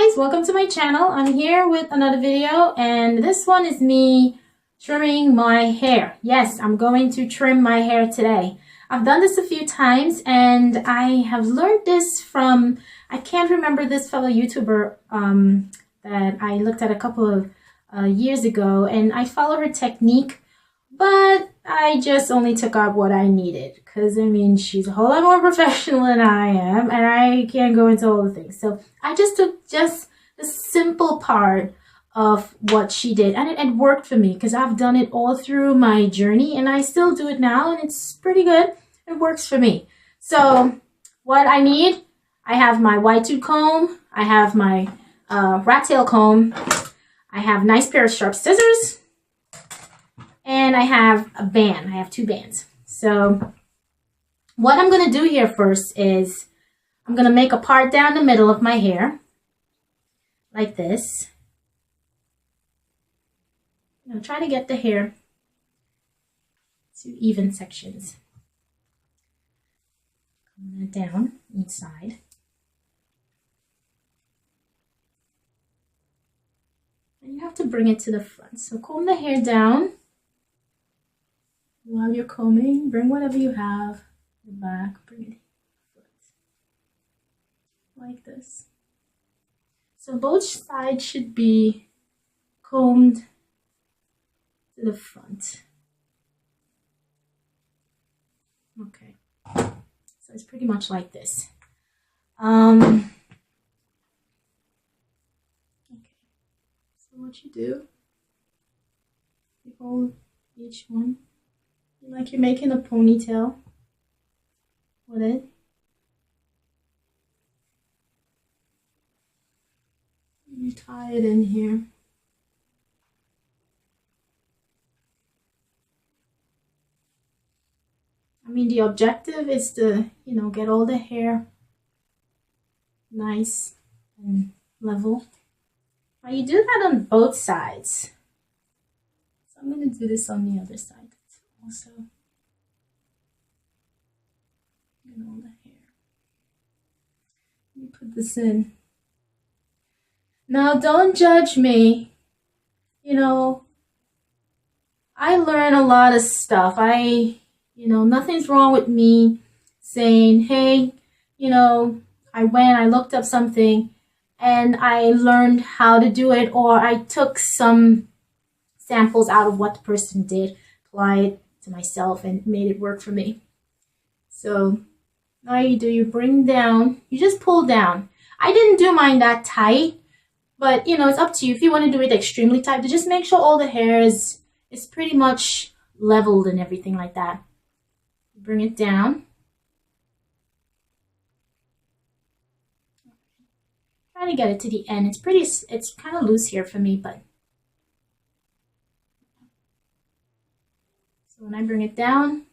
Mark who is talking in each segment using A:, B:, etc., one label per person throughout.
A: guys, welcome to my channel. I'm here with another video, and this one is me trimming my hair. Yes, I'm going to trim my hair today. I've done this a few times, and I have learned this from, I can't remember this fellow YouTuber that I looked at a couple of years ago, and I follow her technique, but I just only took out what I needed because, I mean, she's a whole lot more professional than I am, and I can't go into all the things. So I just took just the simple part of what she did, and it worked for me because I've done it all through my journey, and I still do it now, and it's pretty good. It works for me. So what I need, I have my wide tooth comb, I have my rat tail comb, I have a nice pair of sharp scissors, and I have a band. I have two bands. So what I'm going to do here first is I'm going to make a part down the middle of my hair like this. Now try to get the hair to even sections. Comb that down each side. And you have to bring it to the front. So comb the hair down. While you're combing, bring whatever you have in the back, bring it front, like this. So both sides should be combed to the front. Okay, so it's pretty much like this. Okay, so what you do, you hold each one like you're making a ponytail with it. You tie it in here. I mean, the objective is to, get all the hair nice and level. Now you do that on both sides. So I'm going to do this on the other side. Also, all the hair. Let me put this in. Now, don't judge me. I learn a lot of stuff. Nothing's wrong with me saying, hey, I looked up something and I learned how to do it, or I took some samples out of what the person did, applied it to myself and made it work for me. So all you do, you bring down, you just pull down. I didn't do mine that tight, but it's up to you. If you want to do it extremely tight, to just make sure all the hair is pretty much leveled and everything like that. Bring it down. Try to get it to the end. It's kind of loose here for me, but so when I bring it down,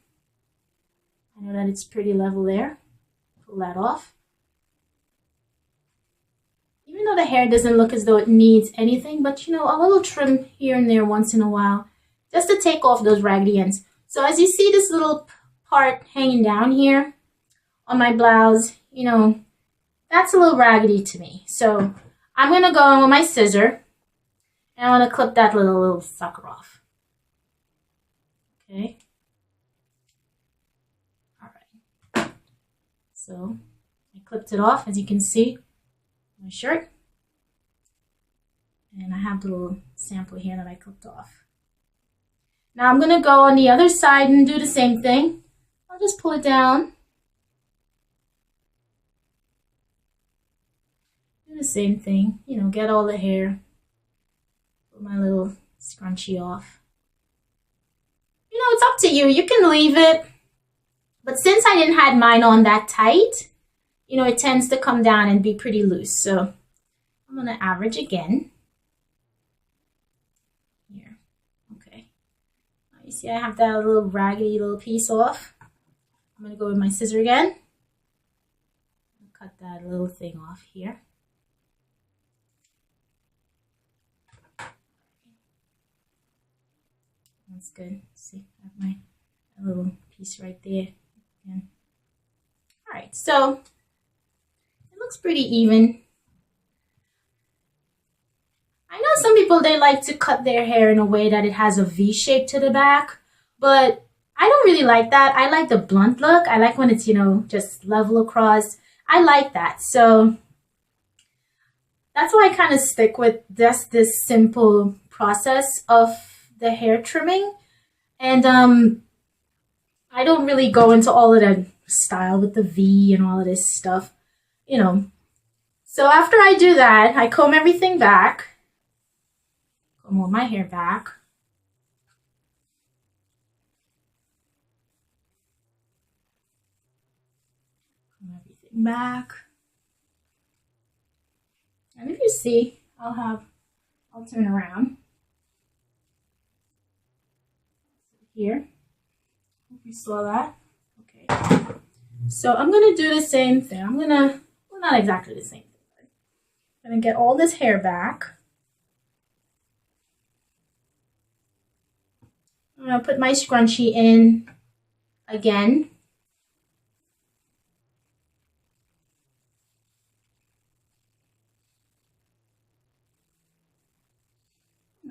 A: I know that it's pretty level there. Pull that off. Even though the hair doesn't look as though it needs anything, but a little trim here and there once in a while, just to take off those raggedy ends. So as you see this little part hanging down here on my blouse, that's a little raggedy to me. So I'm going to go in with my scissor, and I'm going to clip that little sucker off. Okay. All right. So I clipped it off, as you can see, my shirt. And I have a little sample here that I clipped off. Now I'm going to go on the other side and do the same thing. I'll just pull it down. Do the same thing, get all the hair. Put my little scrunchie off. It's up to you. You can leave it. But since I didn't have mine on that tight, it tends to come down and be pretty loose. So I'm going to average again. Here. Okay. Now you see I have that little raggedy little piece off. I'm going to go with my scissor again. Cut that little thing off here. That's good. See, I have my little piece right there. Again. All right, so it looks pretty even. people, they like to cut their hair in a way that it has a V shape to the back, but I don't really like that. I like the blunt look. I like when it's, you know, just level across. I like that. So that's why I kind of stick with just this simple process of the hair trimming. And I don't really go into all of that style with the V and all of this stuff, you know. So after I do that, I comb everything back. Comb all my hair back. Comb everything back. And if you see, I'll turn around. Here. Hope you saw that. Okay. So I'm gonna do the same thing. Well, not exactly the same thing. I'm gonna get all this hair back. I'm gonna put my scrunchie in again.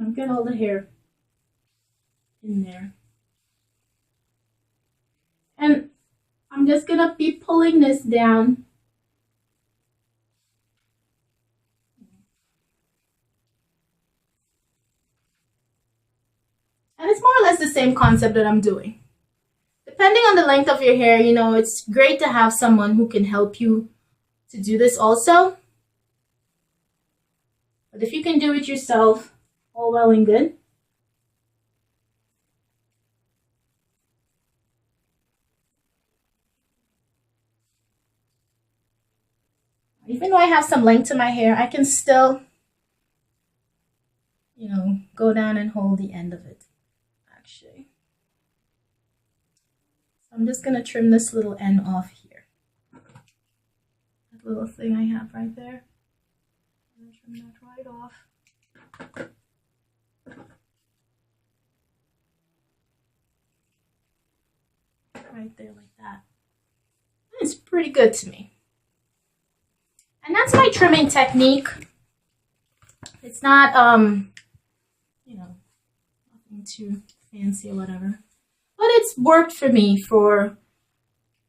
A: I'll get all the hair in there. And I'm just gonna be pulling this down. And it's more or less the same concept that I'm doing. Depending on the length of your hair, you know, it's great to have someone who can help you to do this also. But if you can do it yourself, all well and good. Even though I have some length to my hair, I can still, you know, go down and hold the end of it, actually. So I'm just going to trim this little end off here. That little thing I have right there. I'm going to trim that right off. Right there like that. It's pretty good to me. And that's my trimming technique. It's not, you know, nothing too fancy or whatever. But it's worked for me for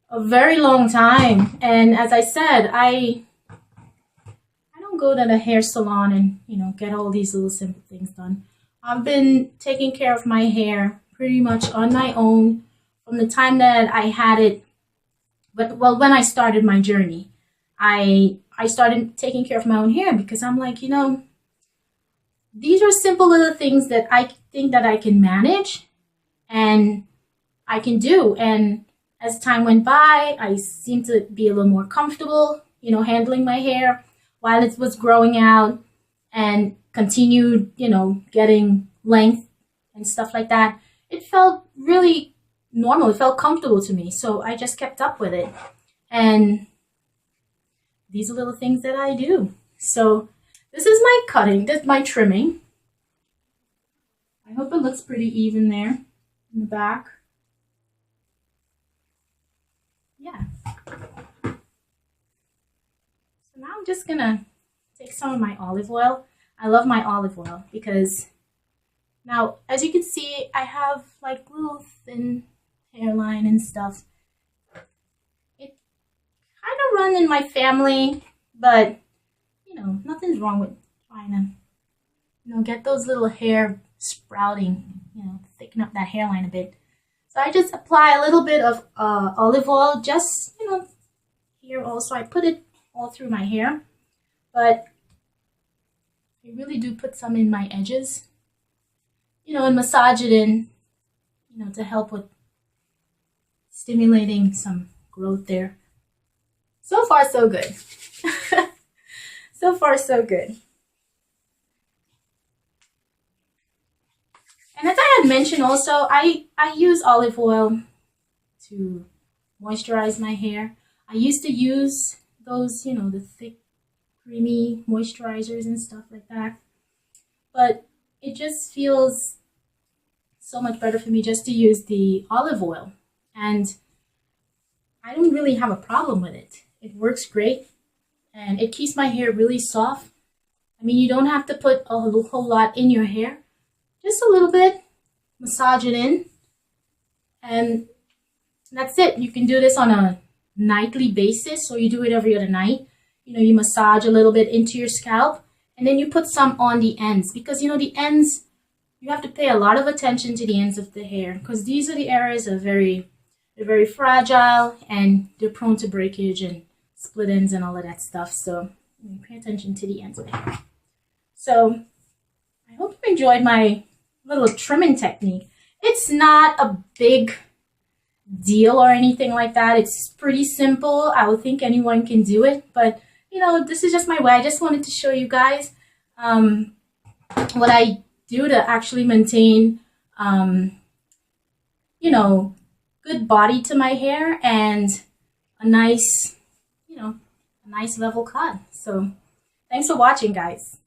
A: a very long time. And as I said, I don't go to the hair salon and, you know, get all these little simple things done. I've been taking care of my hair pretty much on my own from the time that I had it. But, well, when I started my journey, I started taking care of my own hair because I'm like, you know, these are simple little things that I think that I can manage and I can do. And as time went by, I seemed to be a little more comfortable, you know, handling my hair while it was growing out and continued, you know, getting length and stuff like that. It felt really normal. It felt comfortable to me. So I just kept up with it. And these are little things that I do. So this is my cutting, this is my trimming. I hope it looks pretty even there in the back. Yeah. So now I'm just gonna take some of my olive oil. I love my olive oil because now, as you can see, I have like little thin hairline and stuff. It kind of run in my family, but you know, nothing's wrong with trying to, you know, get those little hair sprouting, you know, thicken up that hairline a bit. So I just apply a little bit of olive oil, just, you know, here also. I put it all through my hair, but I really do put some in my edges, you know, and massage it in, you know, to help with stimulating some growth there. So far, so good. So far, so good. And as I had mentioned also, I use olive oil to moisturize my hair. I used to use those, you know, the thick, creamy moisturizers and stuff like that. But it just feels so much better for me just to use the olive oil. And I don't really have a problem with it. It works great. And it keeps my hair really soft I mean, you don't have to put a whole lot in your hair. Just a little bit. Massage it in. And that's it. You can do this on a nightly basis, or you do it every other night. You know, you massage a little bit into your scalp, and then you put some on the ends, because you know the ends, you have to pay a lot of attention to the ends of the hair, because these are the areas that they're very fragile and they're prone to breakage and split ends and all of that stuff. So pay attention to the ends of the hair. So I hope you enjoyed my little trimming technique. It's not a big deal or anything like that. It's pretty simple. I would think anyone can do it, but you know, this is just my way. I just wanted to show you guys what I do to actually maintain you know, good body to my hair and a nice, you know, a nice level cut. So thanks for watching, guys.